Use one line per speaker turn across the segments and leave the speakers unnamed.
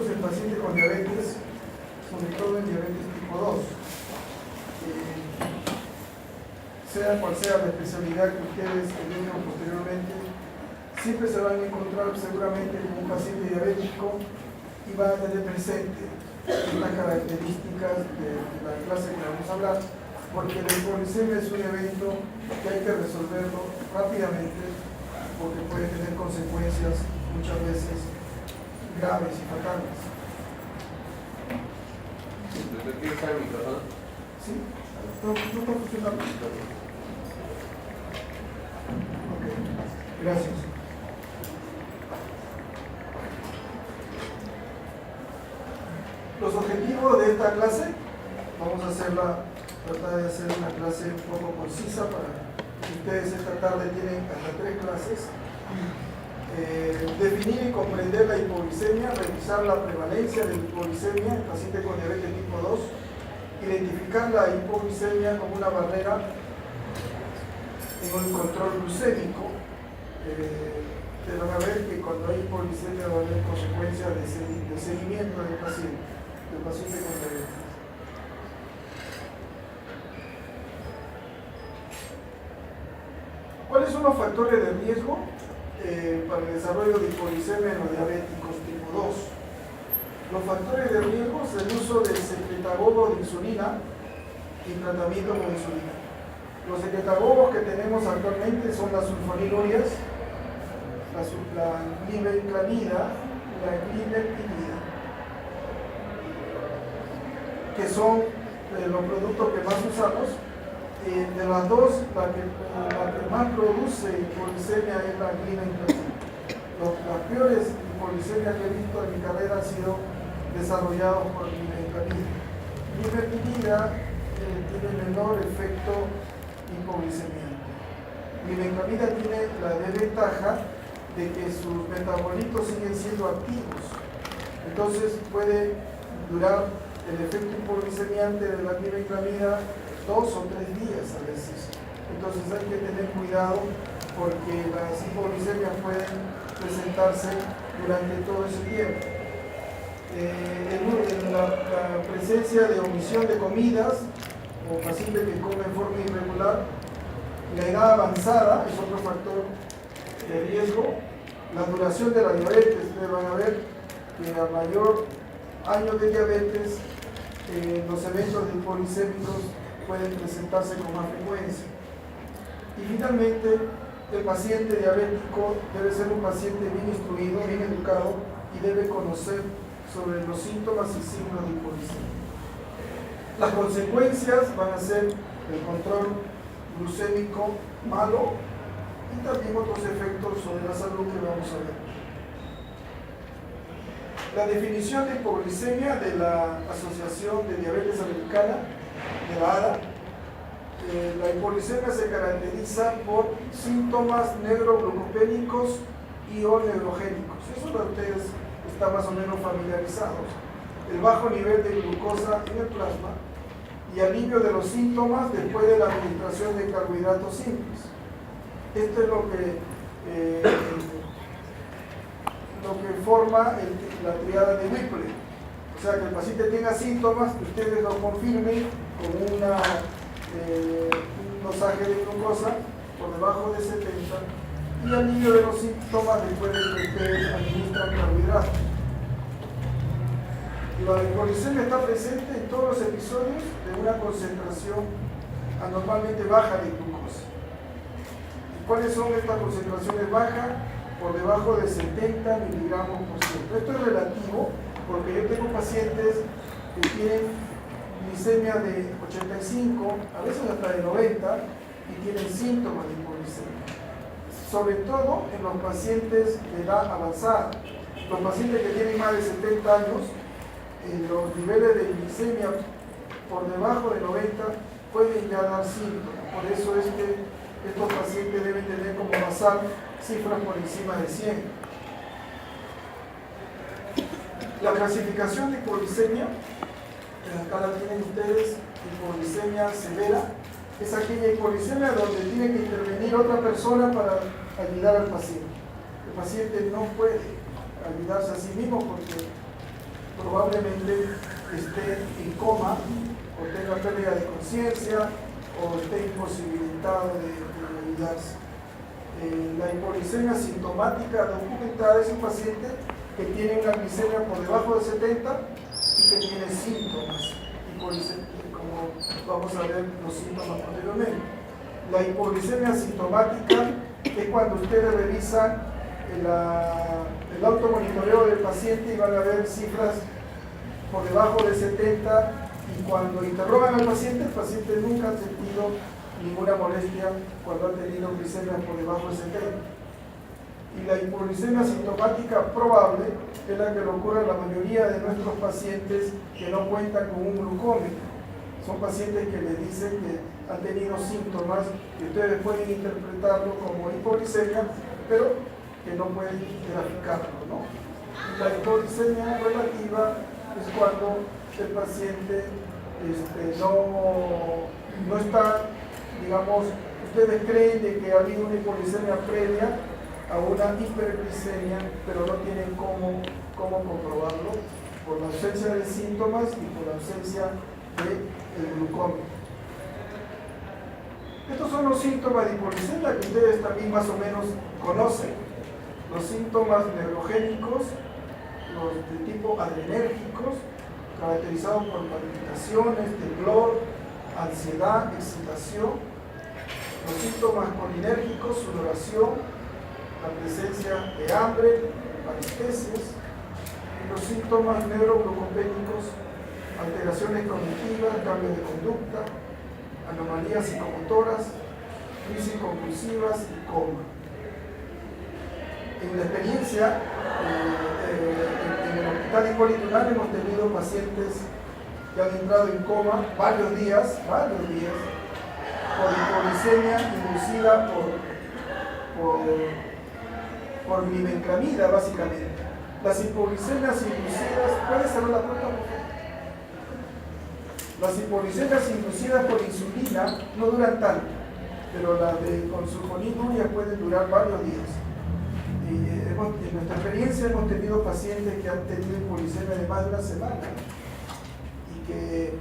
El paciente con diabetes, sobre todo en diabetes tipo 2, sea cual sea la especialidad que ustedes tengan posteriormente, siempre se van a encontrar seguramente con un paciente diabético y van a tener presente las características de la clase que vamos a hablar, porque la hipoglicemia es un evento que hay que resolverlo rápidamente porque puede tener consecuencias muchas veces graves y fatales.
¿Qué está el micrófono?
¿Sí? No está funcionando. Ok, gracias. Los objetivos de esta clase, vamos a tratar de hacer una clase un poco concisa para que ustedes esta tarde tienen hasta 3 clases. Definir y comprender la hipoglicemia, revisar la prevalencia de la hipoglicemia en pacientes con diabetes tipo 2, identificar la hipoglicemia como una barrera en un control glucémico. Te van a ver que cuando hay hipoglicemia va a haber consecuencias de seguimiento del paciente con diabetes. ¿Cuáles son los factores de riesgo para el desarrollo de hipoglicemia en los diabéticos tipo 2? Los factores de riesgo son el uso del secretagogo de insulina y tratamiento con insulina. Los secretagogos que tenemos actualmente son las sulfonilureas, la glibenclamida y la glibenclamida, que son los productos que más usamos. De las dos, la que más produce hipoglicemia es la glibenclamida. Las peores hipoglicemias que he visto en mi carrera han sido desarrolladas por glibenclamida. Glibenclamida tiene menor efecto hipoglicemiante. Glibenclamida tiene la desventaja de que sus metabolitos siguen siendo activos. Entonces puede durar el efecto hipoglicemiante de la glibenclamida 2 o 3 días a veces. Entonces hay que tener cuidado porque las hipoglicemias pueden presentarse durante todo ese tiempo. En la presencia de omisión de comidas o pacientes que comen de forma irregular, la edad avanzada es otro factor de riesgo. La duración de la diabetes, ustedes van a ver que a mayor año de diabetes, los eventos hipoglicémicos pueden presentarse con más frecuencia. Y finalmente, el paciente diabético debe ser un paciente bien instruido, bien educado y debe conocer sobre los síntomas y signos de hipoglicemia. Las consecuencias van a ser el control glucémico malo y también otros efectos sobre la salud que vamos a ver. La definición de hipoglicemia de la Asociación de Diabetes Americana, de la ADA, la hipoglicemia se caracteriza por síntomas neuroglucopénicos y o neurogénicos. Eso ustedes están más o menos familiarizados. El bajo nivel de glucosa en el plasma y alivio de los síntomas después de la administración de carbohidratos simples. Esto es lo que forma la triada de Whipple. O sea, que el paciente tenga síntomas, que ustedes lo confirmen con un dosaje de glucosa por debajo de 70 y alivio de los síntomas después de que ustedes administran carbohidratos. La hipoglicemia está presente en todos los episodios de una concentración anormalmente baja de glucosa. ¿Y cuáles son estas concentraciones bajas? Por debajo de 70 miligramos por ciento. Esto es relativo porque yo tengo pacientes que tienen glicemia de 85, a veces hasta de 90 y tienen síntomas de hipoglicemia. Sobre todo en los pacientes de edad avanzada. Los pacientes que tienen más de 70 años, los niveles de glicemia por debajo de 90 pueden ya dar síntomas. Por eso es que estos pacientes deben tener como basal cifras por encima de 100. La clasificación de hipoglicemia, acá la tienen ustedes, hipoglicemia severa, es aquella hipoglicemia donde tiene que intervenir otra persona para ayudar al paciente. El paciente no puede ayudarse a sí mismo porque probablemente esté en coma o tenga pérdida de conciencia o esté imposibilitado de ayudarse. La hipoglicemia sintomática documentada es un paciente que tiene una glicemia por debajo de 70 y que tiene síntomas hipoglicémicos, como vamos a ver los síntomas posteriormente. La hipoglicemia sintomática es cuando ustedes revisan el automonitoreo del paciente y van a ver cifras por debajo de 70, y cuando interrogan al paciente, el paciente nunca ha sentido ninguna molestia cuando ha tenido glicemia por debajo de 70. Y la hipoglicemia sintomática probable es la que le ocurre a la mayoría de nuestros pacientes que no cuentan con un glucómetro. Son pacientes que le dicen que han tenido síntomas que ustedes pueden interpretarlo como hipoglicemia, pero que no pueden graficarlo, ¿no? La hipoglicemia relativa es cuando el paciente no está, digamos, ustedes creen de que ha habido una hipoglicemia previa a una hiperglicemia, pero no tienen cómo comprobarlo por la ausencia de síntomas y por la ausencia del glucómetro. Estos son los síntomas de hipoglicemia que ustedes también más o menos conocen. Los síntomas neurogénicos, los de tipo adrenérgicos, caracterizados por palpitaciones, temblor, ansiedad, excitación. Los síntomas colinérgicos, sudoración, la presencia de hambre, parestesias. Y los síntomas neuroglucopénicos, alteraciones cognitivas, cambio de conducta, anomalías psicomotoras, crisis compulsivas y coma. En la experiencia, en el hospital Hipólito Unanue hemos tenido pacientes que han entrado en coma varios días, por hipoglicemia inducida por glibenclamida, básicamente. Las hipoglicemias inducidas, ¿puedes cerrar la puerta, por favor? Las hipoglicemias inducidas por insulina no duran tanto, pero las de con sulfonimio ya pueden durar varios días. En nuestra experiencia hemos tenido pacientes que han tenido hipoglicemia de más de una semana y que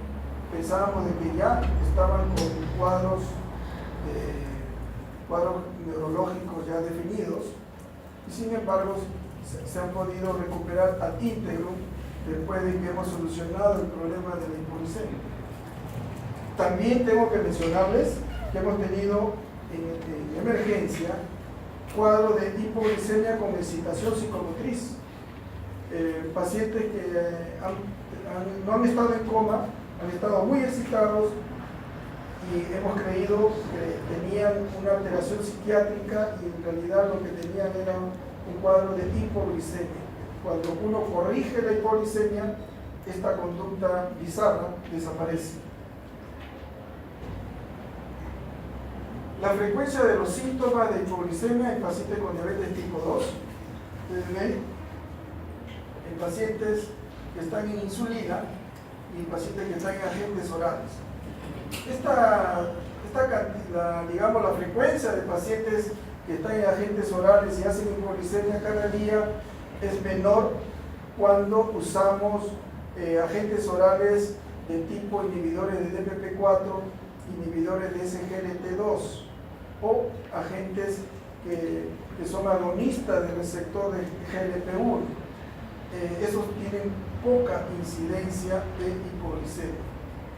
pensábamos de que ya estaban con cuadros neurológicos ya definidos, y sin embargo se han podido recuperar ad íntegro después de que hemos solucionado el problema de la hipoglicemia. También tengo que mencionarles que hemos tenido en emergencia cuadro de hipoglicemia con excitación psicomotriz. Pacientes que no han estado en coma, han estado muy excitados y hemos creído que tenían una alteración psiquiátrica, y en realidad lo que tenían era un cuadro de hipoglicemia. Cuando uno corrige la hipoglicemia, esta conducta bizarra desaparece. La frecuencia de los síntomas de hipoglicemia en pacientes con diabetes tipo 2, ustedes ven, en pacientes que están en insulina y en pacientes que están en agentes orales. Digamos, la frecuencia de pacientes que están en agentes orales y hacen hipoglicemia cada día es menor cuando usamos agentes orales de tipo inhibidores de DPP4, inhibidores de SGLT2 o agentes que son agonistas del receptor de GLP1. Esos tienen poca incidencia de hipoglicemia.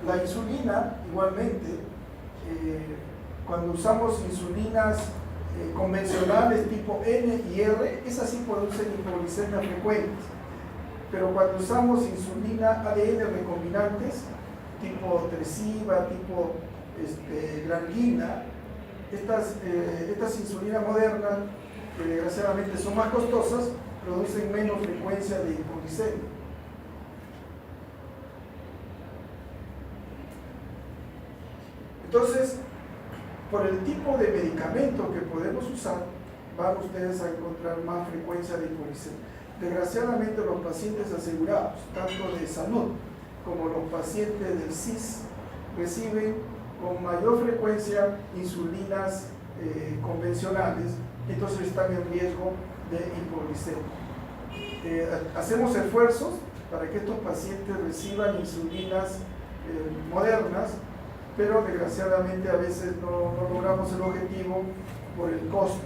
La insulina, igualmente, cuando usamos insulinas convencionales tipo N y R, esas sí producen hipoglicemia frecuentes. Pero cuando usamos insulina ADN recombinantes, tipo Tresiba, tipo Granlina, estas insulinas modernas, que desgraciadamente son más costosas, producen menos frecuencia de hipoglicemia. Entonces, por el tipo de medicamento que podemos usar, van ustedes a encontrar más frecuencia de hipoglicemia. Desgraciadamente, los pacientes asegurados, tanto de salud como los pacientes del SIS, reciben con mayor frecuencia insulinas convencionales, entonces están en riesgo de hipoglicemia. Hacemos esfuerzos para que estos pacientes reciban insulinas modernas, pero desgraciadamente a veces no logramos el objetivo por el costo.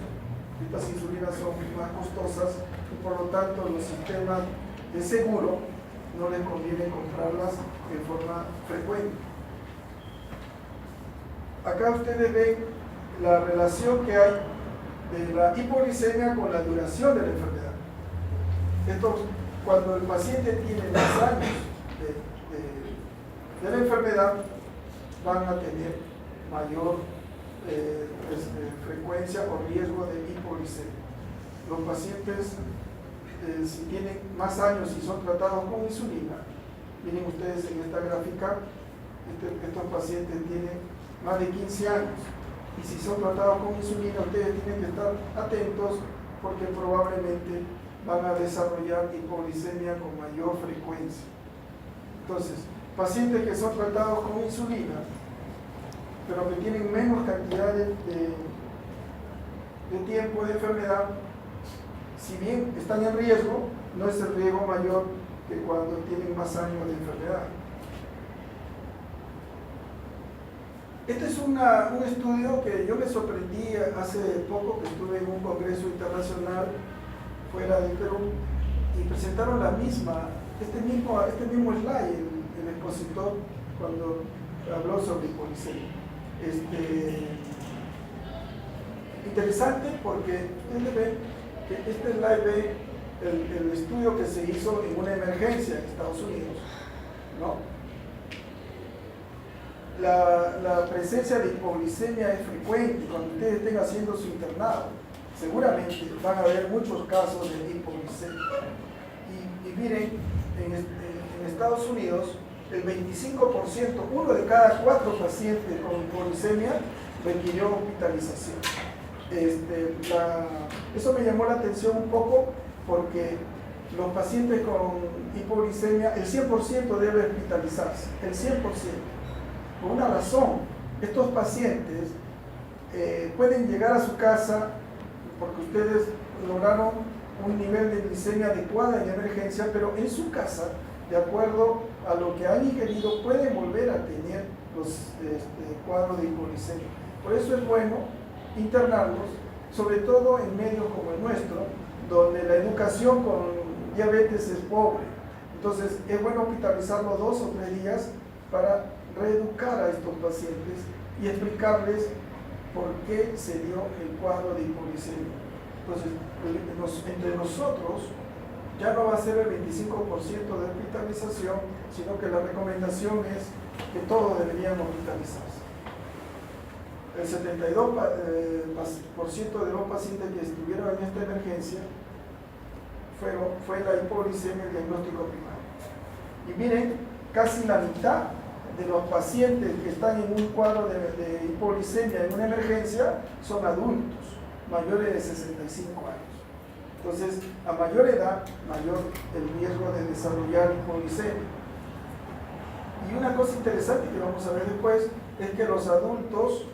Estas insulinas son más costosas y por lo tanto los sistemas de seguro no les conviene comprarlas en forma frecuente. Acá ustedes ven la relación que hay de la hipoglicemia con la duración de la enfermedad. Esto, cuando el paciente tiene más años de la enfermedad, van a tener mayor frecuencia o riesgo de hipoglicemia. Los pacientes, si tienen más años y son tratados con insulina, miren ustedes en esta gráfica, estos pacientes tienen más de 15 años, y si son tratados con insulina, ustedes tienen que estar atentos porque probablemente van a desarrollar hipoglicemia con mayor frecuencia. Entonces, pacientes que son tratados con insulina, pero que tienen menos cantidad de tiempo de enfermedad, si bien están en riesgo, no es el riesgo mayor que cuando tienen más años de enfermedad. Este es un estudio que yo me sorprendí hace poco, que estuve en un congreso internacional fuera de Perú, y presentaron este mismo slide, el expositor, cuando habló sobre hipoglicemia. Interesante porque ustedes ven que este slide ve el estudio que se hizo en una emergencia en Estados Unidos, ¿no? La presencia de hipoglicemia es frecuente. Cuando ustedes estén haciendo su internado, seguramente van a haber muchos casos de hipoglicemia. Y miren, en Estados Unidos, el 25%, uno de cada 4 pacientes con hipoglicemia requirió hospitalización. Eso me llamó la atención un poco porque los pacientes con hipoglicemia, el 100% debe hospitalizarse, el 100%. Por una razón, estos pacientes pueden llegar a su casa porque ustedes lograron un nivel de glicemia adecuada en emergencia, pero en su casa, de acuerdo a lo que han ingerido, pueden volver a tener los cuadros de hipoglicemia. Por eso es bueno internarlos, sobre todo en medios como el nuestro, donde la educación con diabetes es pobre. Entonces es bueno hospitalizarlos 2 o 3 días para reeducar a estos pacientes y explicarles por qué se dio el cuadro de hipoglicemia. Entonces, entre nosotros ya no va a ser el 25% de hospitalización, sino que la recomendación es que todos deberían hospitalizarse. El 72% de los pacientes que estuvieron en esta emergencia fue la hipoglicemia el diagnóstico primario. Y miren, casi la mitad de los pacientes que están en un cuadro de hipoglicemia en una emergencia son adultos, mayores de 65 años. Entonces, a mayor edad, mayor el riesgo de desarrollar hipoglicemia. Y una cosa interesante que vamos a ver después es que los adultos,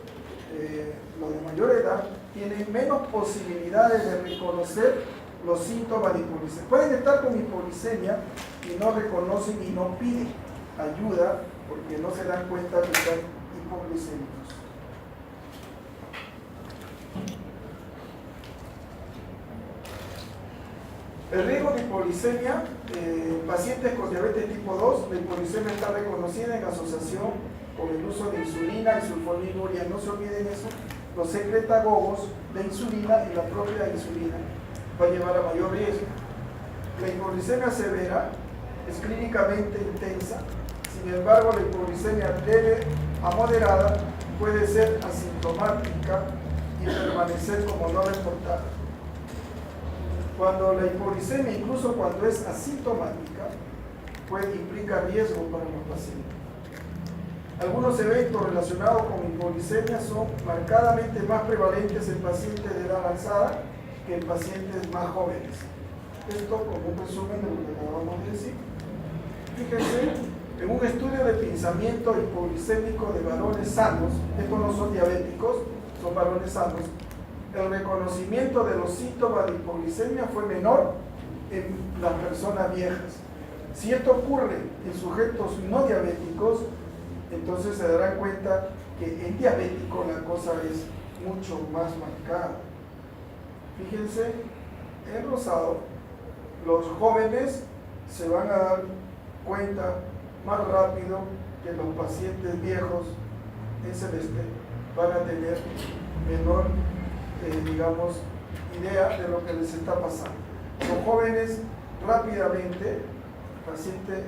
los de mayor edad, tienen menos posibilidades de reconocer los síntomas de hipoglicemia. Pueden estar con hipoglicemia y no reconocen y no piden ayuda porque no se dan cuenta que están hipoglicémicos. El riesgo de hipoglicemia, pacientes con diabetes tipo 2, la hipoglicemia está reconocida en asociación con el uso de insulina y sulfonilurea. No se olviden eso, los secretagogos de insulina y la propia insulina va a llevar a mayor riesgo. La hipoglicemia severa es clínicamente intensa. Sin embargo, la hipoglicemia leve a moderada puede ser asintomática y permanecer como no reportada. Cuando la hipoglicemia, incluso cuando es asintomática, implica riesgo para los pacientes. Algunos eventos relacionados con hipoglicemia son marcadamente más prevalentes en pacientes de edad avanzada que en pacientes más jóvenes. Esto como un resumen de lo que acabamos de decir. Fíjense, en un estudio de pensamiento hipoglicémico de varones sanos, estos no son diabéticos, son varones sanos, el reconocimiento de los síntomas de hipoglicemia fue menor en las personas viejas. Si esto ocurre en sujetos no diabéticos, entonces se darán cuenta que en diabético la cosa es mucho más marcada. Fíjense, en rosado, los jóvenes se van a dar cuenta más rápido que los pacientes viejos en celeste van a tener menor, digamos, idea de lo que les está pasando. Los jóvenes rápidamente, el paciente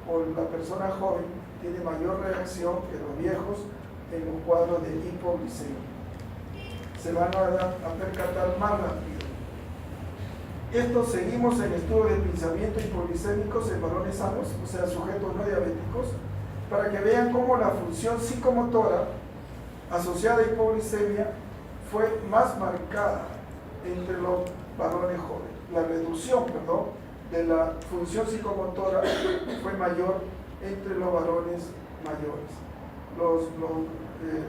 o la persona joven tiene mayor reacción que los viejos en los cuadros de hipoglicemia. Se van a percatar más rápido. Esto seguimos en estudios de pensamiento hipoglicémicos en varones sanos, o sea, sujetos no diabéticos, para que vean cómo la función psicomotora asociada a hipoglicemia fue más marcada entre los varones jóvenes. La reducción, de la función psicomotora fue mayor entre los varones mayores.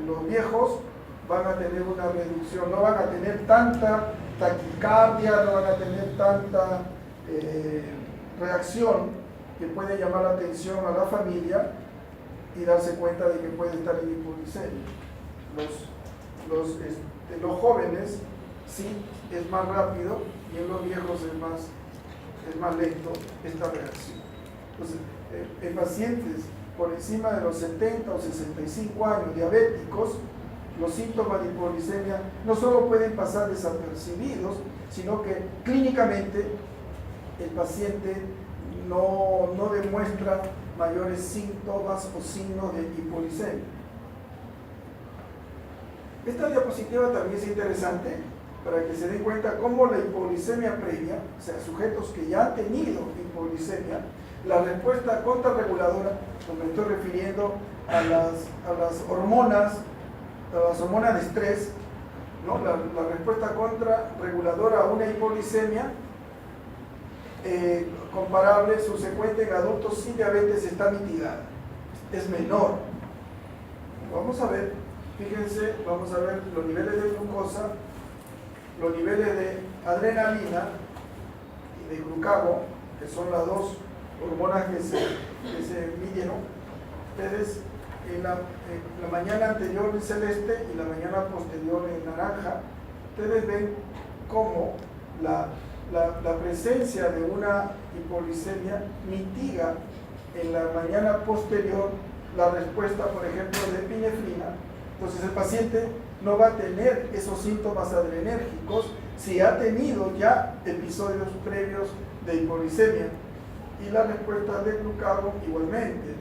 Los viejos van a tener una reducción, no van a tener tanta taquicardia, no van a tener tanta reacción que puede llamar la atención a la familia y darse cuenta de que puede estar en hipoglicemia. Los jóvenes sí es más rápido y en los viejos es más lento esta reacción. Entonces, en pacientes por encima de los 70 o 65 años diabéticos, los síntomas de hipoglicemia no solo pueden pasar desapercibidos, sino que clínicamente el paciente no demuestra mayores síntomas o signos de hipoglicemia. Esta diapositiva también es interesante para que se den cuenta cómo la hipoglicemia previa, o sea, sujetos que ya han tenido hipoglicemia, la respuesta contrarreguladora, me estoy refiriendo a las hormonas de estrés, ¿no? La respuesta contrarreguladora a una hipoglicemia comparable, subsecuente en adultos sin diabetes está mitigada, es menor. Vamos a ver, fíjense, vamos a ver los niveles de glucosa, los niveles de adrenalina y de glucago, que son las dos hormonas que se midieron. Ustedes en la mañana anterior en celeste y la mañana posterior en naranja, ustedes ven cómo la presencia de una hipoglicemia mitiga en la mañana posterior la respuesta, por ejemplo, de epinefrina. Entonces el paciente no va a tener esos síntomas adrenérgicos si ha tenido ya episodios previos de hipoglicemia. Y la respuesta de glucago igualmente,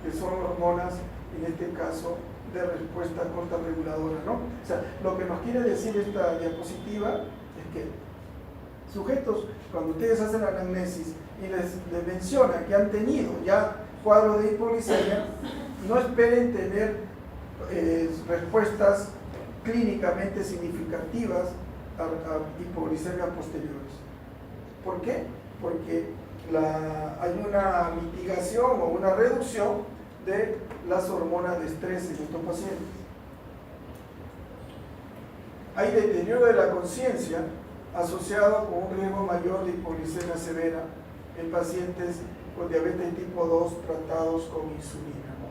que son hormonas, en este caso, de respuesta contrarreguladora, ¿no? O sea, lo que nos quiere decir esta diapositiva es que sujetos, cuando ustedes hacen la anamnesis y les mencionan que han tenido ya cuadros de hipoglicemia, no esperen tener respuestas clínicamente significativas a hipoglicemia posteriores. ¿Por qué? Porque hay una mitigación o una reducción de las hormonas de estrés en estos pacientes. Hay deterioro de la conciencia asociado con un riesgo mayor de hipoglicemia severa en pacientes con diabetes tipo 2 tratados con insulina, ¿no?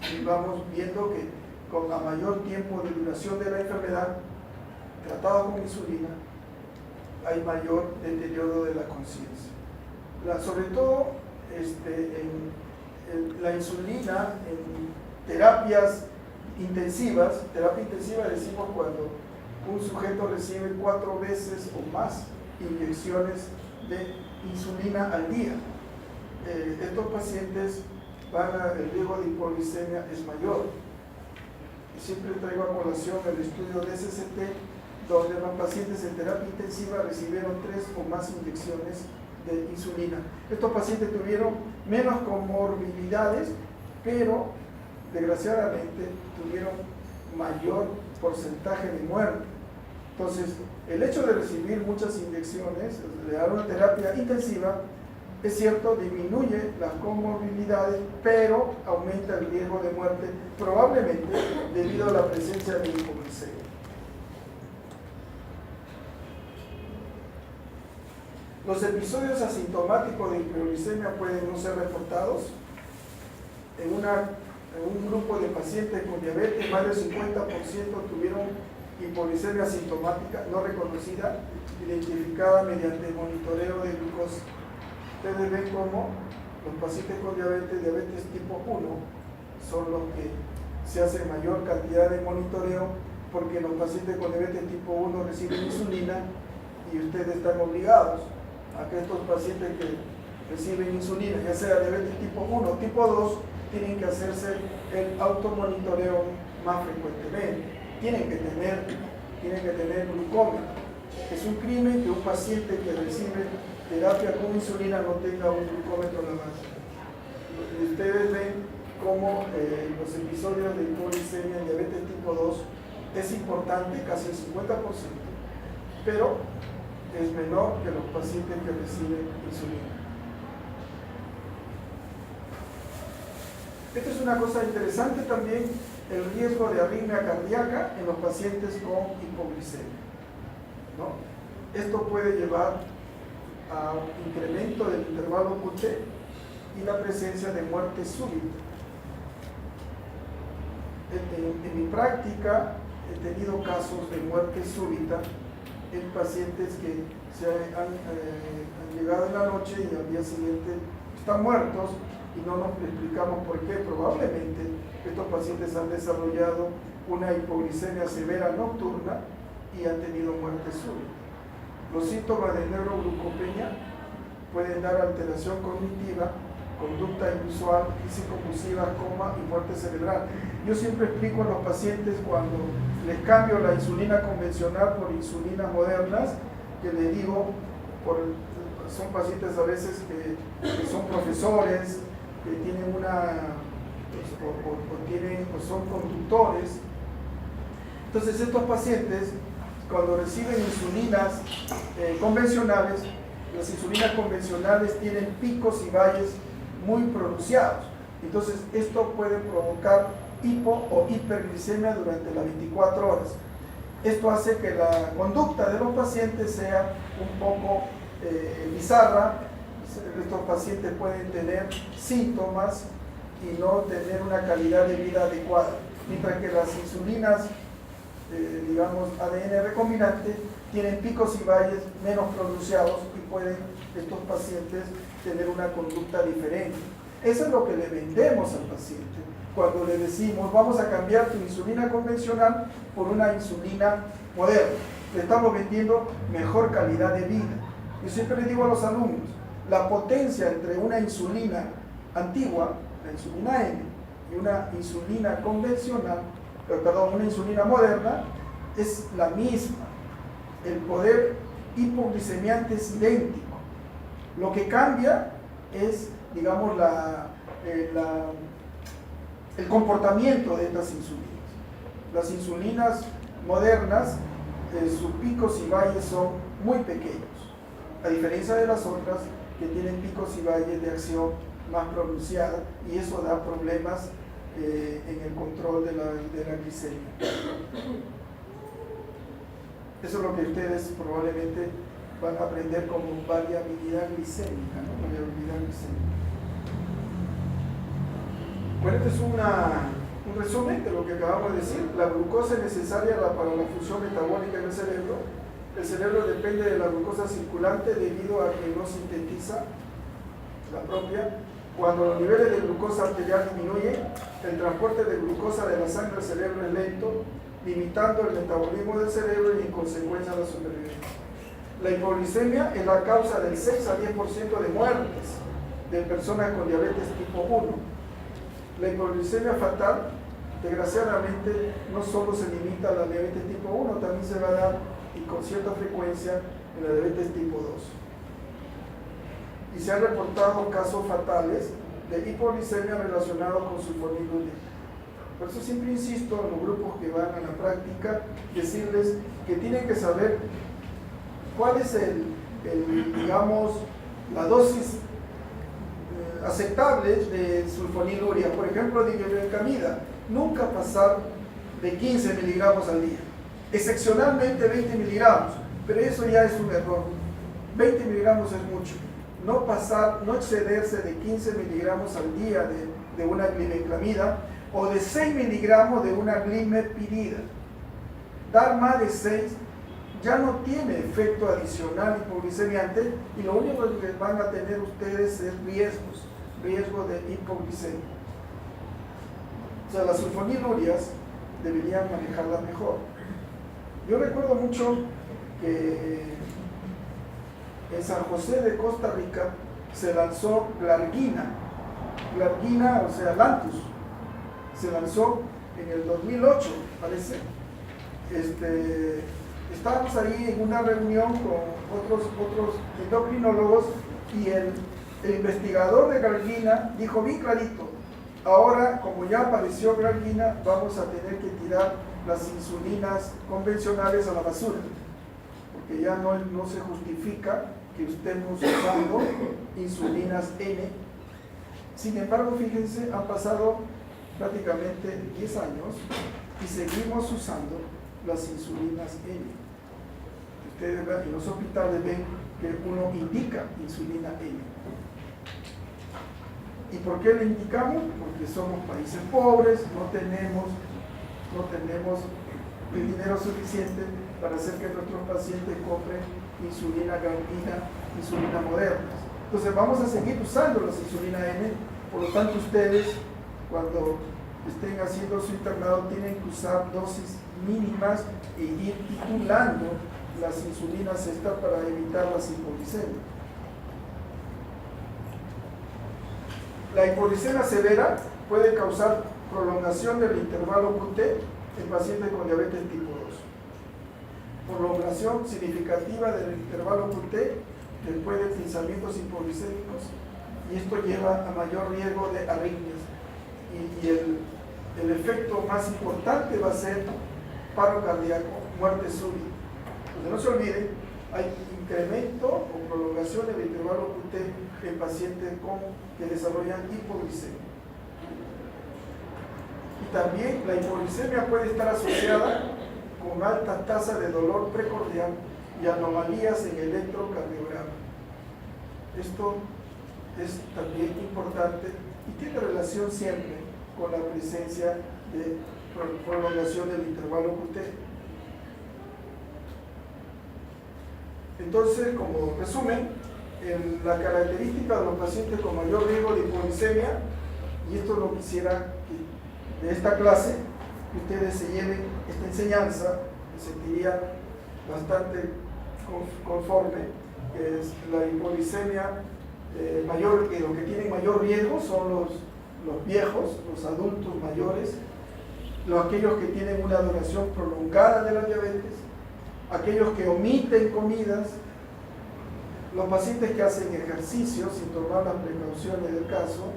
Y vamos viendo que con a mayor tiempo de duración de la enfermedad tratada con insulina hay mayor deterioro de la conciencia. Sobre todo en la insulina en terapias intensivas, terapia intensiva decimos cuando un sujeto recibe 4 veces o más inyecciones de insulina al día. Estos pacientes el riesgo de hipoglicemia es mayor. Y siempre traigo a colación el estudio de SCT, donde los pacientes en terapia intensiva recibieron 3 o más inyecciones de insulina. Estos pacientes tuvieron menos comorbilidades, pero desgraciadamente tuvieron mayor porcentaje de muerte. Entonces, el hecho de recibir muchas inyecciones, de dar una terapia intensiva, es cierto, disminuye las comorbilidades, pero aumenta el riesgo de muerte, probablemente debido a la presencia de hipoglicemia. Los episodios asintomáticos de hipoglicemia pueden no ser reportados. En un grupo de pacientes con diabetes, más del 50% tuvieron hipoglicemia asintomática no reconocida, identificada mediante monitoreo de glucosa. Ustedes ven cómo los pacientes con diabetes tipo 1, son los que se hace mayor cantidad de monitoreo, porque los pacientes con diabetes tipo 1 reciben insulina y ustedes están obligados a que estos pacientes que reciben insulina, ya sea diabetes tipo 1 o tipo 2, tienen que hacerse el automonitoreo más frecuentemente. Tienen que tener glucómetro. Es un crimen que un paciente que recibe terapia con insulina no tenga un glucómetro en la mano. Ustedes ven cómo los episodios de hipoglicemia en diabetes tipo 2 es importante, casi el 50%, pero es menor que los pacientes que reciben insulina. Esta es una cosa interesante también, el riesgo de arritmia cardíaca en los pacientes con hipoglicemia, ¿no? Esto puede llevar a un incremento del intervalo QT y la presencia de muerte súbita. En mi práctica he tenido casos de muerte súbita en pacientes que han llegado en la noche y al día siguiente están muertos y no nos explicamos por qué. Probablemente estos pacientes han desarrollado una hipoglicemia severa nocturna y han tenido muerte súbita. Los síntomas de neuroglucopenia pueden dar alteración cognitiva, conducta inusual, crisis convulsiva, coma y muerte cerebral. Yo siempre explico a los pacientes cuando les cambio la insulina convencional por insulinas modernas, que les digo, son pacientes a veces que son profesores, que tienen o son conductores. Entonces estos pacientes, cuando reciben insulinas convencionales, las insulinas convencionales tienen picos y valles muy pronunciados. Entonces esto puede provocar hipo o hiperglicemia durante las 24 horas. Esto hace que la conducta de los pacientes sea un poco bizarra. Estos pacientes pueden tener síntomas y no tener una calidad de vida adecuada, mientras que las insulinas digamos ADN recombinante tienen picos y valles menos pronunciados y pueden estos pacientes tener una conducta diferente. Eso es lo que le vendemos al paciente cuando le decimos vamos a cambiar tu insulina convencional por una insulina moderna. Le estamos vendiendo mejor calidad de vida. Yo siempre le digo a los alumnos, la potencia entre una insulina antigua, la insulina M, y una insulina convencional, una insulina moderna, es la misma. El poder hipoglicemiante es idéntico. Lo que cambia es, digamos, el comportamiento de estas insulinas. Las insulinas modernas, sus picos y valles son muy pequeños, a diferencia de las otras que tienen picos y valles de acción más pronunciada, y eso da problemas en el control de la glicemia. Eso es lo que ustedes probablemente van a aprender como variabilidad glicémica, ¿no? Variabilidad glicémica. Bueno, este es un resumen de lo que acabamos de decir. La glucosa es necesaria para la función metabólica en el cerebro. El cerebro depende de la glucosa circulante debido a que no sintetiza la propia. Cuando los niveles de glucosa arterial disminuyen, el transporte de glucosa de la sangre al cerebro es lento, limitando el metabolismo del cerebro y en consecuencia la supervivencia. La hipoglicemia es la causa del 6 a 10% de muertes de personas con diabetes tipo 1. La hipoglicemia fatal, desgraciadamente, no solo se limita a la diabetes tipo 1, también se va a dar y con cierta frecuencia en la diabetes tipo 2. Y se han reportado casos fatales de hipoglicemia relacionados con sulfonilurea. Por eso siempre insisto en los grupos que van a la práctica, decirles que tienen que saber cuál es digamos, la dosis aceptable de sulfonilurea. Por ejemplo, dibenzaldehidratamida, nunca pasar de 15 miligramos al día. Excepcionalmente 20 miligramos, pero eso ya es un error. 20 miligramos es mucho. No excederse de 15 miligramos al día de una glibenclamida o de 6 miligramos de una glimepirida. Dar más de 6 ya no tiene efecto adicional hipoglicemiante y lo único que van a tener ustedes es riesgo de hipoglicemia. O sea, las sulfonilurias deberían manejarlas mejor. Yo recuerdo mucho que en San José de Costa Rica se lanzó Glargina, o sea, Lantus, se lanzó en el 2008, parece. Estábamos ahí en una reunión con otros endocrinólogos y el investigador de Glargina dijo bien clarito: ahora, como ya apareció Glargina, vamos a tener que tirar las insulinas convencionales a la basura, porque ya no se justifica que estemos usando insulinas N. Sin embargo, fíjense, han pasado prácticamente 10 años y seguimos usando las insulinas N. Ustedes ven, en los hospitales ven que uno indica insulina N. ¿Y por qué le indicamos? Porque somos países pobres, no tenemos el dinero suficiente para hacer que nuestros pacientes compren insulina Glargina, insulina moderna. Entonces vamos a seguir usando las insulina N. Por lo tanto, ustedes cuando estén haciendo su internado tienen que usar dosis mínimas e ir titulando las insulinas estas para evitar las hipoglicemias. La hipoglicemia severa puede causar prolongación del intervalo QT en pacientes con diabetes tipo 2. Prolongación significativa del intervalo QT después de pensamientos hipoglicémicos, y esto lleva a mayor riesgo de arritmias. Y el efecto más importante va a ser paro cardíaco, muerte súbita. Entonces no se olviden, hay incremento o prolongación del intervalo QT en pacientes que desarrollan hipoglicemia. Y también la hipoglicemia puede estar asociada con alta tasa de dolor precordial y anomalías en el electrocardiograma. Esto es también importante y tiene relación siempre con la presencia de prolongación del intervalo QT. Entonces, como resumen, la característica de los pacientes con mayor riesgo de hipoglicemia, y esto lo quisiera de esta clase, que ustedes se lleven esta enseñanza, se sentirían bastante conforme, que es la hipoglicemia mayor, que los que tienen mayor riesgo son los viejos, los adultos mayores, aquellos que tienen una duración prolongada de la diabetes, aquellos que omiten comidas, los pacientes que hacen ejercicio sin tomar las precauciones del caso,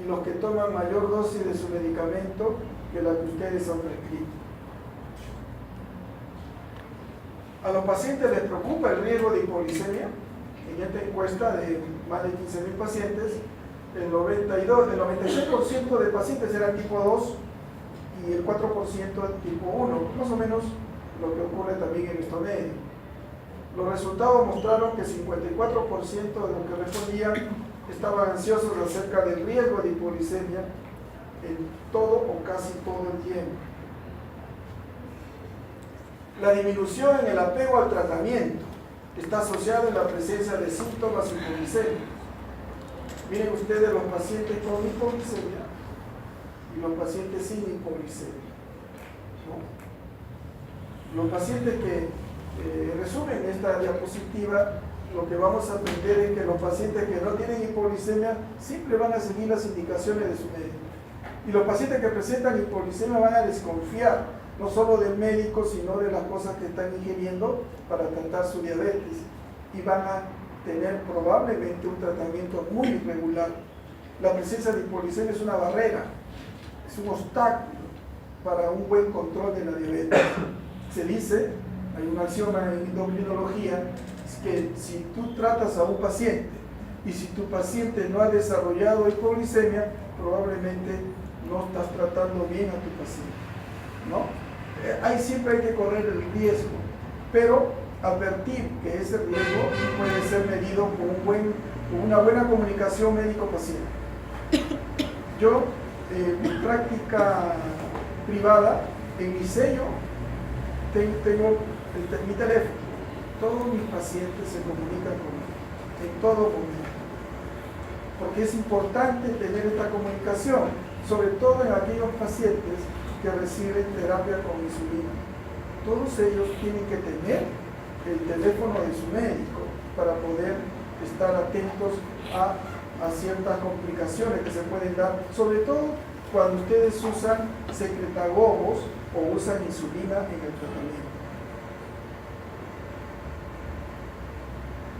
y los que toman mayor dosis de su medicamento que la que ustedes han prescrito. A los pacientes les preocupa el riesgo de hipoglicemia. En esta encuesta de más de 15.000 pacientes, el 96% de pacientes eran tipo 2 y el 4% tipo 1, más o menos lo que ocurre también en nuestro medio. Los resultados mostraron que 54% de los que respondían estaban ansiosos acerca del riesgo de hipoglicemia en todo o casi todo el tiempo. La disminución en el apego al tratamiento está asociada en la presencia de síntomas hipoglicémicos. Miren ustedes los pacientes con hipoglicemia y los pacientes sin hipoglicemia, ¿no? Los pacientes que resumen esta diapositiva, lo que vamos a aprender es que los pacientes que no tienen hipoglicemia siempre van a seguir las indicaciones de su médico. Y los pacientes que presentan hipoglicemia van a desconfiar no solo del médico, sino de las cosas que están ingiriendo para tratar su diabetes. Y van a tener probablemente un tratamiento muy irregular. La presencia de hipoglicemia es una barrera, es un obstáculo para un buen control de la diabetes. Se dice, hay un axioma en endocrinología, es que si tú tratas a un paciente y si tu paciente no ha desarrollado hipoglicemia, probablemente no estás tratando bien a tu paciente, ¿no? Ahí siempre hay que correr el riesgo, pero advertir que ese riesgo puede ser medido con una buena comunicación médico-paciente. Yo, en mi práctica privada, en mi sello, tengo mi teléfono. Todos mis pacientes se comunican conmigo, en todo momento. Porque es importante tener esta comunicación, sobre todo en aquellos pacientes que reciben terapia con insulina. Todos ellos tienen que tener el teléfono de su médico para poder estar atentos a ciertas complicaciones que se pueden dar, sobre todo cuando ustedes usan secretagogos o usan insulina en el tratamiento.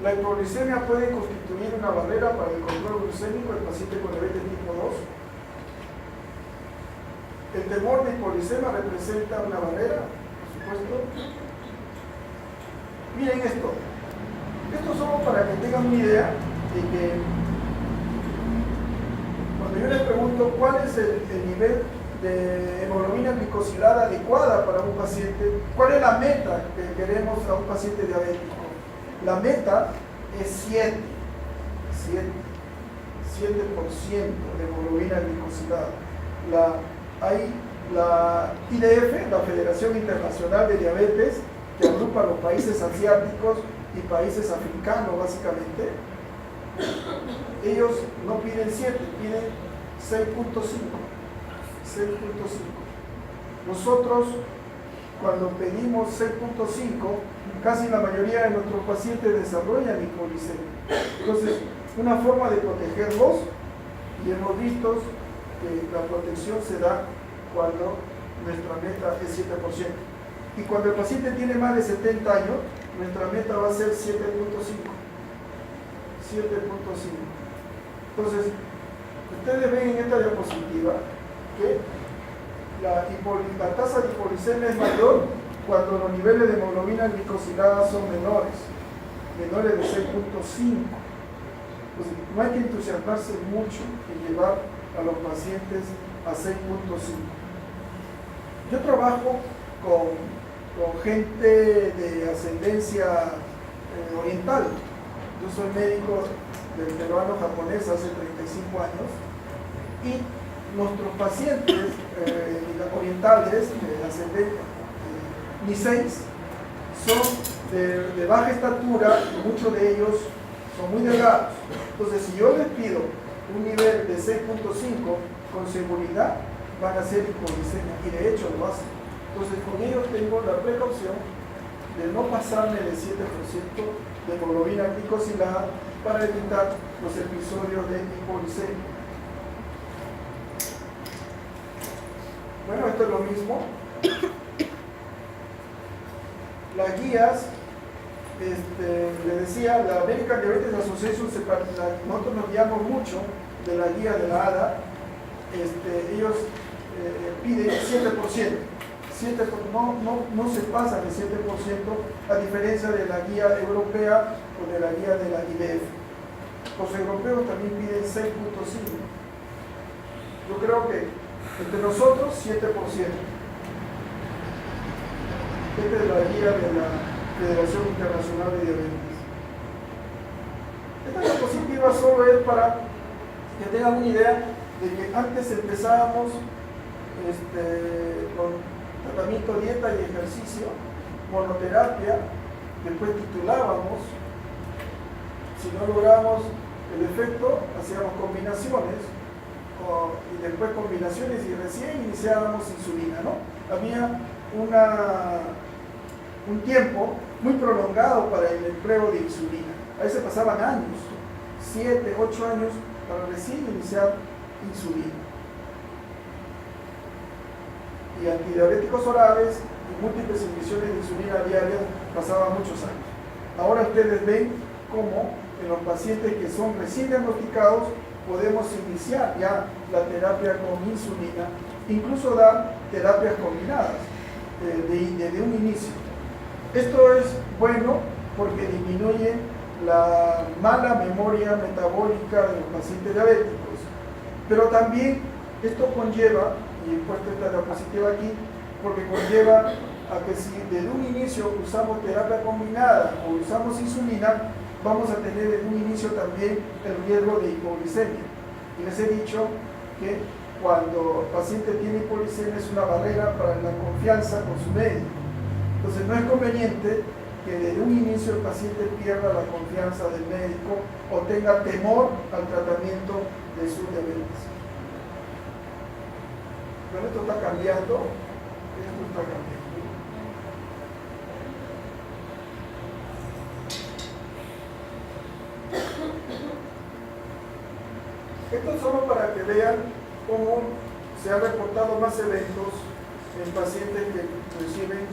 La hipoglucemia puede constituir una barrera para el control glucémico del paciente con diabetes tipo 2. El temor de hipoglucemia representa una barrera, por supuesto. Miren esto. Esto solo para que tengan una idea de que cuando yo les pregunto cuál es el nivel de hemoglobina glicosilada adecuada para un paciente, cuál es la meta que queremos a un paciente diabético. La meta es 7% de hemoglobina glicosilada. La IDF, la Federación Internacional de Diabetes, que agrupa los países asiáticos y países africanos básicamente, ellos no piden 7, piden 6.5. Nosotros, cuando pedimos 6.5, casi la mayoría de nuestros pacientes desarrollan hipoglucemia. Entonces, una forma de protegerlos, y hemos visto que la protección se da cuando nuestra meta es 7%. Y cuando el paciente tiene más de 70 años, nuestra meta va a ser 7.5. Entonces, ustedes ven en esta diapositiva que la tasa de hipoglucemia es mayor cuando los niveles de hemoglobina glicosilada son menores de 6.5. Pues no hay que entusiasmarse mucho en llevar a los pacientes a 6.5. Yo trabajo con gente de ascendencia oriental. Yo soy médico del peruano japonés hace 35 años y nuestros pacientes orientales de ascendencia Niseis son de baja estatura y muchos de ellos son muy delgados. Entonces, si yo les pido un nivel de 6.5, con seguridad van a ser hipoglucemia, y de hecho lo hacen. Entonces, con ellos tengo la precaución de no pasarme de 7% de hemoglobina glicosilada para evitar los episodios de hipoglucemia. Bueno, esto es lo mismo. Las guías, les decía, la American Diabetes Association, nosotros nos guiamos mucho de la guía de la ADA. Ellos piden 7%. No se pasa de 7%, a diferencia de la guía europea o de la guía de la IDF. Los europeos también piden 6.5. Yo creo que entre nosotros 7%. Esta es la guía de la Federación Internacional de Diabetes. Esta diapositiva solo es para que tengan una idea de que antes empezábamos con tratamiento, dieta y ejercicio, monoterapia, después titulábamos, si no lográbamos el efecto, hacíamos combinaciones, y después combinaciones y recién iniciábamos insulina, ¿no? Había un tiempo muy prolongado para el empleo de insulina. A veces pasaban años, 7, 8 años, para recién iniciar insulina. Y antidiabéticos orales y múltiples inyecciones de insulina diaria pasaban muchos años. Ahora ustedes ven cómo en los pacientes que son recién diagnosticados podemos iniciar ya la terapia con insulina, incluso dar terapias combinadas desde un inicio. Esto es bueno porque disminuye la mala memoria metabólica de los pacientes diabéticos, pero también esto conlleva, y he puesto esta diapositiva aquí, porque conlleva a que si desde un inicio usamos terapia combinada o usamos insulina, vamos a tener desde un inicio también el riesgo de hipoglicemia. Y les he dicho que cuando el paciente tiene hipoglicemia es una barrera para la confianza con su médico. Entonces no es conveniente que desde un inicio el paciente pierda la confianza del médico o tenga temor al tratamiento de su diabetes. Pero esto está cambiando, esto está cambiando. Esto es solo para que vean cómo se han reportado más eventos en pacientes que reciben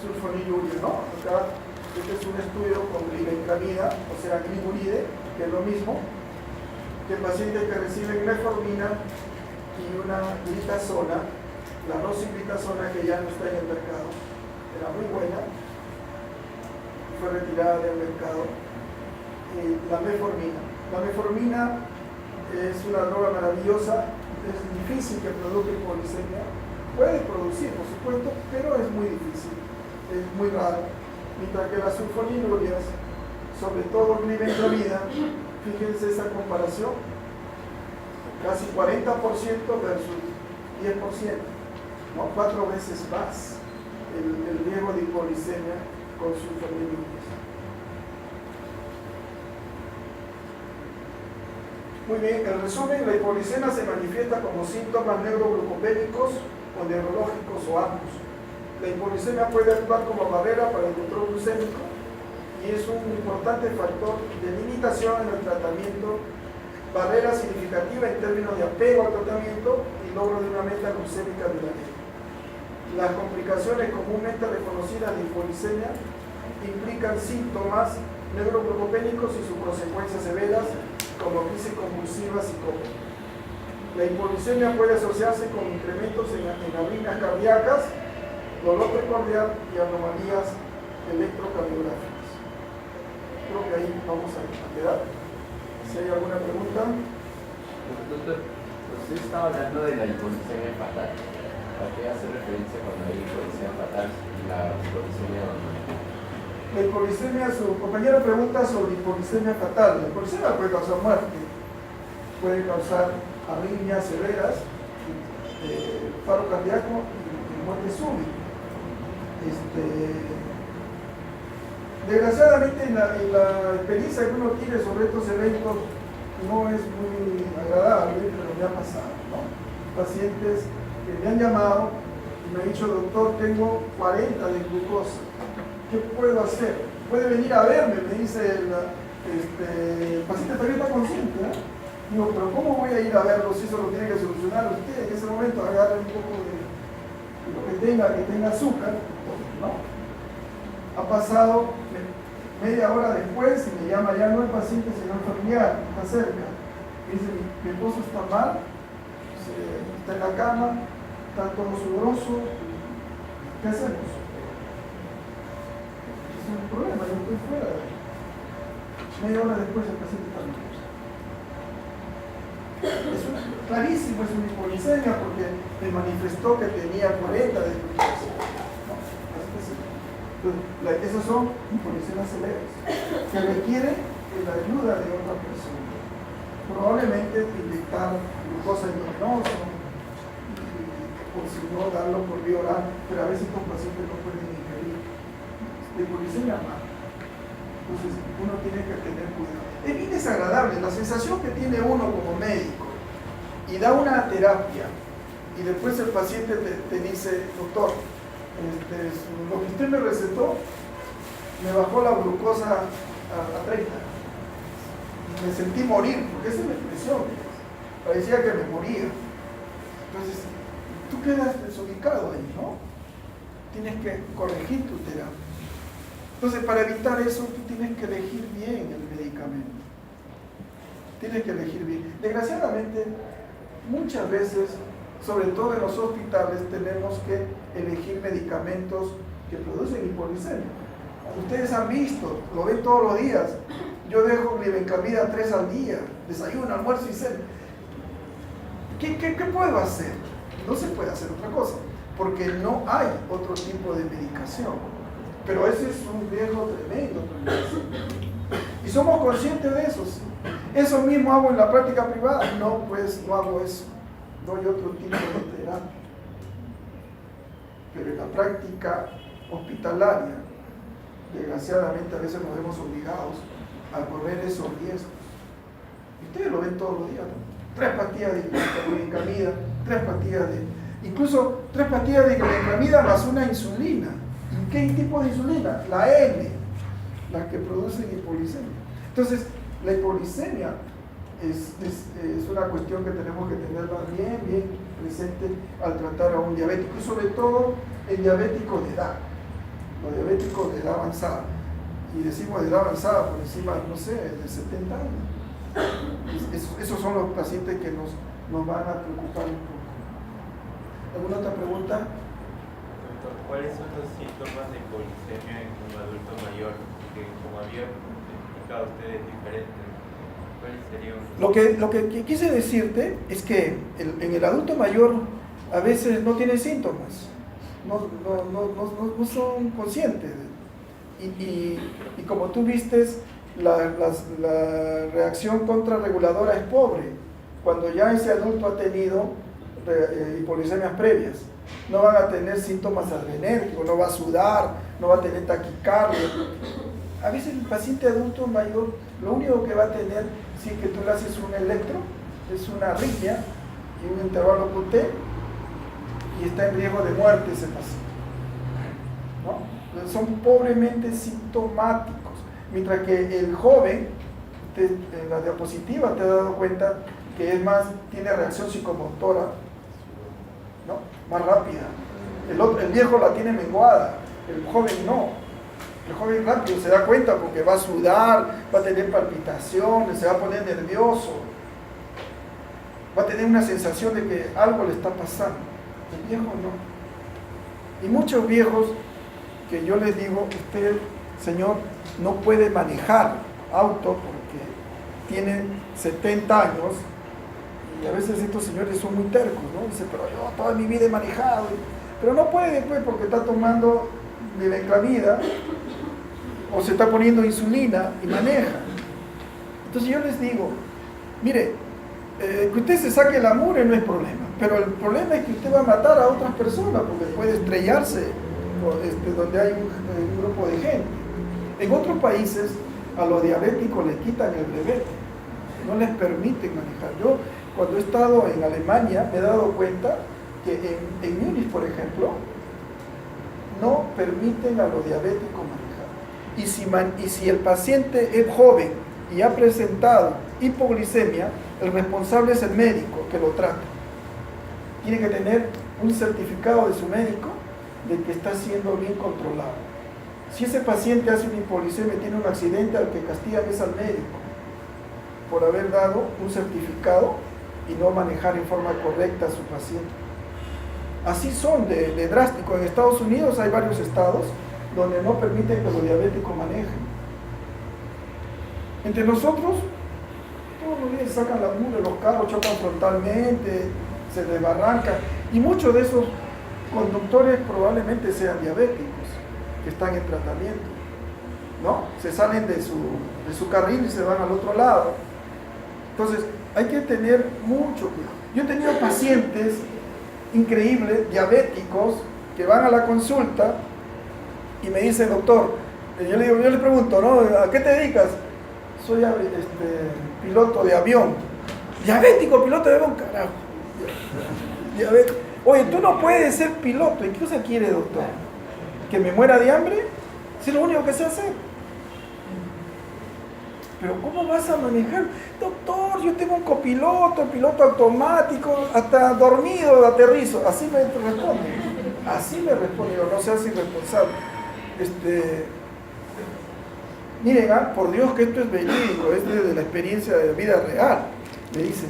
sulfonilurea, ¿no? Acá este es un estudio con glibenclamida, o sea, gliburide, que es lo mismo que pacientes que reciben metformina y una glitazona, la rosiglitazona que ya no está en el mercado, era muy buena, fue retirada del mercado, la metformina. La metformina es una droga maravillosa, es difícil que produzca hipoglicemia, puede producir por supuesto, pero es muy difícil, es muy raro, mientras que las sulfonilurias, sobre todo glibenclamida, fíjense esa comparación, casi 40% versus 10%, ¿no? 4 veces más el riesgo de hipoglicemia con sulfonilurias. Muy bien, en resumen, la hipoglicemia se manifiesta como síntomas neuroglucopénicos o neurológicos o ambos. La hipoglicemia puede actuar como barrera para el control glucémico y es un importante factor de limitación en el tratamiento, barrera significativa en términos de apego al tratamiento y logro de una meta glucémica duradera. Las complicaciones comúnmente reconocidas de hipoglicemia implican síntomas neuroglucopénicos y sus consecuencias severas, como crisis convulsivas y coma. La hipoglicemia puede asociarse con incrementos en arritmias cardíacas, dolor precordial y anomalías electrocardiográficas. Creo que ahí vamos a quedar. Si hay alguna pregunta.
Doctor, usted estaba hablando de la hipoglicemia fatal. ¿A qué hace referencia cuando hay hipoglicemia fatal y la hipoglicemia normal?
La hipoglicemia, su compañero pregunta sobre hipoglicemia fatal. La hipoglicemia puede causar muerte, puede causar arritmias severas, paro cardíaco y muerte súbita. Desgraciadamente en la experiencia que uno tiene sobre estos eventos no es muy agradable, pero me ha pasado, ¿no? Pacientes que me han llamado y me han dicho, doctor, tengo 40 de glucosa. ¿Qué puedo hacer? Puede venir a verme, me dice el paciente todavía está consciente, ¿eh? Digo, pero ¿cómo voy a ir a verlo si eso lo tiene que solucionar usted? En ese momento agarre un poco de lo que tenga azúcar, ¿no? Ha pasado media hora después y me llama ya no el paciente sino el familiar, está cerca. Me dice, mi esposo está mal, está en la cama, está todo sudoroso, ¿qué hacemos? Es un problema, yo estoy fuera. Media hora después el paciente está mal. Clarísimo, es una hipoglicemia porque me manifestó que tenía 40 de glucosa. ¿No? Entonces, esas son hipoglicemias severas que requieren la ayuda de otra persona. Probablemente inyectar glucosa endovenosa o si no darlo por vía oral, pero a veces los pacientes no pueden ingerir. La hipoglicemia mata. Entonces uno tiene que tener cuidado. Es bien desagradable la sensación que tiene uno como médico y da una terapia y después el paciente te dice, doctor, lo que usted me recetó me bajó la glucosa a 30 y me sentí morir, porque esa es la expresión, parecía que me moría. Entonces tú quedas desubicado ahí, ¿no? Tienes que corregir tu terapia. Entonces, para evitar eso, tú tienes que elegir bien el medicamento. Tienes que elegir bien. Desgraciadamente, muchas veces, sobre todo en los hospitales, tenemos que elegir medicamentos que producen hipoglicemia. Ustedes han visto, lo ven todos los días. Yo dejo glibenclamida 3 al día, desayuno, almuerzo y cena. ¿Qué puedo hacer? No se puede hacer otra cosa. porque no hay otro tipo de medicación. Pero ese es un riesgo tremendo. Y somos conscientes de eso. ¿Sí? ¿Eso mismo hago en la práctica privada? No, pues no hago eso. Doy otro tipo de terapia. Pero en la práctica hospitalaria, desgraciadamente a veces nos vemos obligados a correr esos riesgos. Y ustedes lo ven todos los días, ¿no? 3 pastillas de glibenclamida, 3 pastillas de... Incluso 3 pastillas de glibenclamida más una insulina. ¿Y qué tipo de insulina? La N, la que produce hipoglicemia. Entonces, la hipoglicemia es una cuestión que tenemos que tenerla bien presente al tratar a un diabético, y sobre todo el diabético de edad, los diabéticos de edad avanzada. Y decimos de edad avanzada por encima, no sé, de 70 años. Esos son los pacientes que nos van a preocupar un poco. ¿Alguna otra pregunta?
Doctor, ¿cuáles son los síntomas de hipoglicemia en un adulto mayor? Que como había explicado usted es diferente. ¿Cuáles serían?
Lo que quise decirte es que en el adulto mayor a veces no tiene síntomas, no son conscientes. Y como tú vistes, la reacción contrarreguladora es pobre. Cuando ya ese adulto ha tenido hipoglicemias previas, no van a tener síntomas adrenérgicos, no va a sudar, no va a tener taquicardia. A veces el paciente adulto mayor, lo único que va a tener, si es que tú le haces un electro, es una arritmia y un intervalo QT, y está en riesgo de muerte ese paciente, ¿no? Son pobremente sintomáticos, mientras que el joven, en la diapositiva te has dado cuenta que es más, tiene reacción psicomotora, ¿no? Más rápida. El viejo la tiene menguada, el joven no. El joven rápido se da cuenta porque va a sudar, va a tener palpitaciones, se va a poner nervioso, va a tener una sensación de que algo le está pasando. El viejo no. Y muchos viejos que yo les digo, usted, señor, no puede manejar auto porque tiene 70 años, y a veces estos señores son muy tercos, ¿no? Dice, pero yo toda mi vida he manejado, pero no puede después porque está tomando glibenclamida o se está poniendo insulina y maneja. Entonces yo les digo, mire, que usted se saque la mugre no es problema, pero el problema es que usted va a matar a otras personas porque puede estrellarse donde hay un grupo de gente. En otros países a los diabéticos les quitan el brevete, no les permiten manejar. Yo cuando he estado en Alemania me he dado cuenta que en Múnich, por ejemplo, no permiten a los diabéticos manejar. Y si el paciente es joven y ha presentado hipoglicemia, el responsable es el médico que lo trata. Tiene que tener un certificado de su médico de que está siendo bien controlado. Si ese paciente hace una hipoglicemia y tiene un accidente, al que castigan es al médico por haber dado un certificado y no manejar en forma correcta a su paciente. Así son de drástico. En Estados Unidos hay varios estados donde no permiten que los diabéticos manejen. Entre nosotros, todos los días sacan la mugre, los carros chocan frontalmente, se desbarrancan, y muchos de esos conductores probablemente sean diabéticos que están en tratamiento, ¿no? Se salen de su carril y se van al otro lado. Entonces hay que tener mucho cuidado. Yo he tenido pacientes increíbles, diabéticos, que van a la consulta y me dicen, doctor, yo le pregunto, ¿no? ¿A qué te dedicas? Soy piloto de avión. Diabético, piloto de avión, carajo. Diabético. Oye, tú no puedes ser piloto. ¿Y qué cosa quiere, doctor? ¿Que me muera de hambre? Si es lo único que sé hacer. Pero ¿cómo vas a manejar? Doctor, yo tengo un copiloto, piloto automático, hasta dormido aterrizo. Así me responde. Así me responde. Yo no seas irresponsable. Miren, por Dios que esto es verídico, es de la experiencia de vida real. Me dice,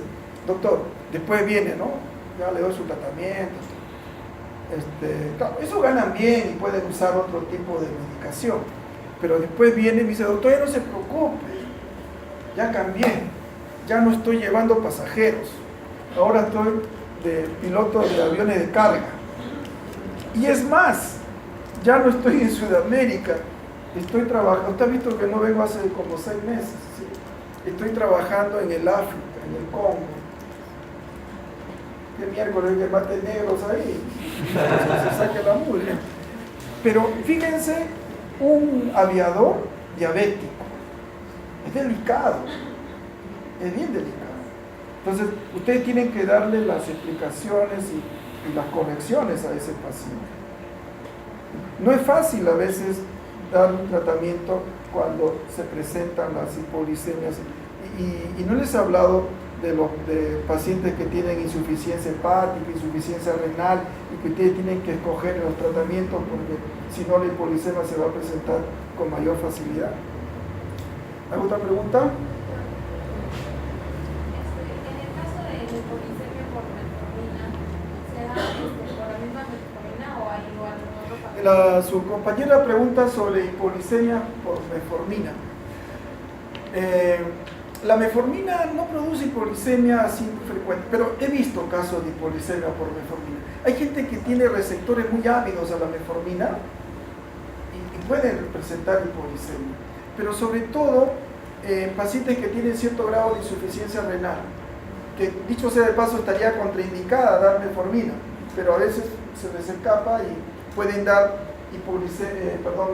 doctor, después viene, ¿no? Ya le doy su tratamiento. Claro, eso ganan bien y pueden usar otro tipo de medicación. Pero después viene y me dice, doctor, ya no se preocupe, ya cambié, ya no estoy llevando pasajeros, ahora estoy de piloto de aviones de carga. Y es más, ya no estoy en Sudamérica, estoy trabajando, usted ha visto que no vengo hace como 6 meses, ¿sí? Estoy trabajando en el África, en el Congo. ¿Qué miércoles que mate negros ahí? Se saque la mula. Pero fíjense, un aviador diabético, es delicado, es bien delicado. Entonces, ustedes tienen que darle las explicaciones y las correcciones a ese paciente. No es fácil a veces dar un tratamiento cuando se presentan las hipoglicemias y no les he hablado de pacientes que tienen insuficiencia hepática, insuficiencia renal y que ustedes tienen que escoger los tratamientos porque si no la hipoglicemia se va a presentar con mayor facilidad. ¿Alguna otra pregunta?
En el caso de hipoglicemia por metformina, ¿se da por la misma metformina o hay algún otro factor?
Su compañera pregunta sobre hipoglicemia por metformina. La metformina no produce hipoglicemia así frecuente, pero he visto casos de hipoglicemia por metformina. Hay gente que tiene receptores muy ávidos a la metformina y pueden presentar hipoglicemia, pero sobre todo pacientes que tienen cierto grado de insuficiencia renal, que dicho sea de paso estaría contraindicada dar metformina, pero a veces se les escapa y pueden dar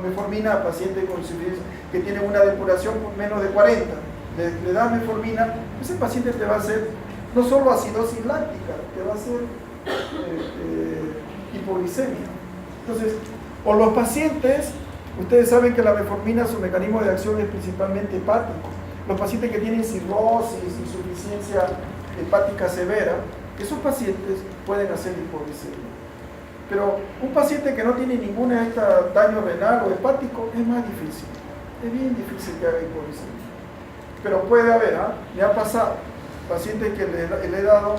metformina a pacientes con insuficiencia que tienen una depuración por menos de 40. Le das metformina, ese paciente te va a hacer no solo acidosis láctica, te va a hacer hipoglicemia. Entonces, o los pacientes, ustedes saben que la metformina, su mecanismo de acción es principalmente hepático. Los pacientes que tienen cirrosis, insuficiencia hepática severa, esos pacientes pueden hacer hipoglicemia. Pero un paciente que no tiene ningún daño renal o hepático es más difícil. Es bien difícil que haga hipoglicemia. Pero puede haber, me ha pasado, pacientes que le he dado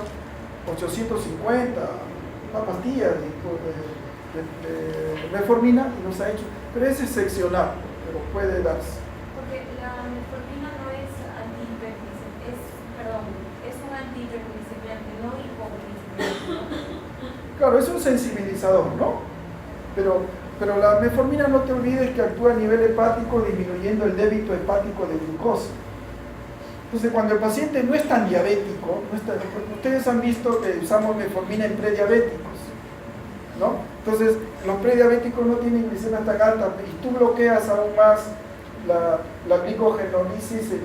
850, una pastilla de metformina y nos ha hecho, pero es excepcional, pero puede darse.
Porque la metformina no es es un antihiperglicemiante, no hipoglicemiante.
Claro, es un sensibilizador, ¿no? Pero la metformina, no te olvides que actúa a nivel hepático disminuyendo el débito hepático de glucosa. Entonces, cuando el paciente no es tan diabético, ustedes han visto que usamos metformina en prediabéticos, ¿no? Entonces, los prediabéticos no tienen glicemia tan alta y tú bloqueas aún más la glicogenólisis y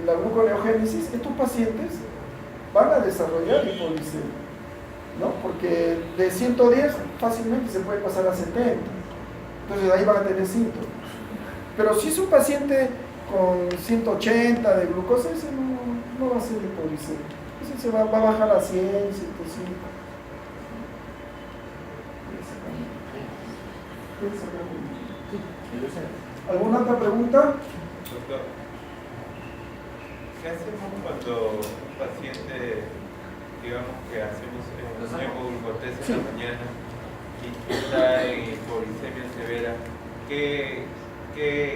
la gluconeogénesis, estos pacientes van a desarrollar hipoglicemia, ¿no? Porque de 110 fácilmente se puede pasar a 70, entonces ahí van a tener síntomas. Pero si es un paciente con 180 de glucosa, ese no va a ser hipoglicemia, ese se va a bajar a 100, 105. ¿Alguna otra pregunta?
Doctor, ¿qué hacemos cuando un paciente, digamos que hacemos una hipoglucotemia en la mañana y está en hipoglicemia severa? ¿Qué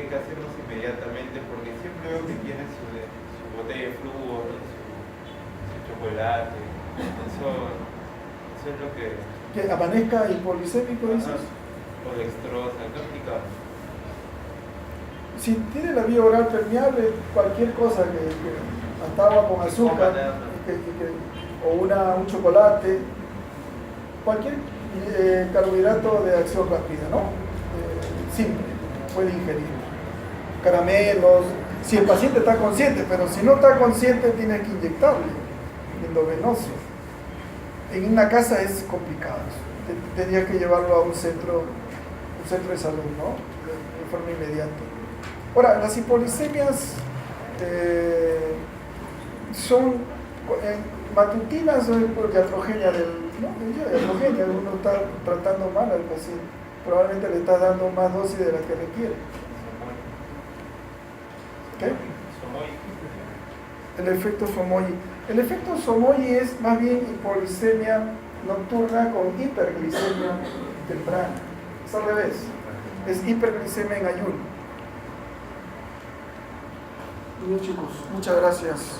hacemos inmediatamente? Porque siempre veo que tiene su botella de flujo, su chocolate, eso es lo que...
¿Que amanezca hipoglicémico, dices?
O dextrosa, tóxica.
Si tiene la vía oral permeable, cualquier cosa hasta agua con azúcar, o un chocolate, cualquier carbohidrato de acción rápida, ¿no? Simple, puede ingerir. Caramelos, si el paciente está consciente, pero si no está consciente, tiene que inyectarle endovenoso. En una casa es complicado, tendría que llevarlo a un centro de salud, ¿no? De forma inmediata. Ahora, las hipoglicemias son matutinas o por iatrogenia iatrogenia, uno está tratando mal al paciente, probablemente le está dando más dosis de la que requiere. ¿Qué? El efecto Somoyi. El efecto Somoyi es más bien hipoglicemia nocturna con hiperglicemia temprana. Es al revés. Es hiperglicemia en ayuno. Bien, chicos, muchas gracias.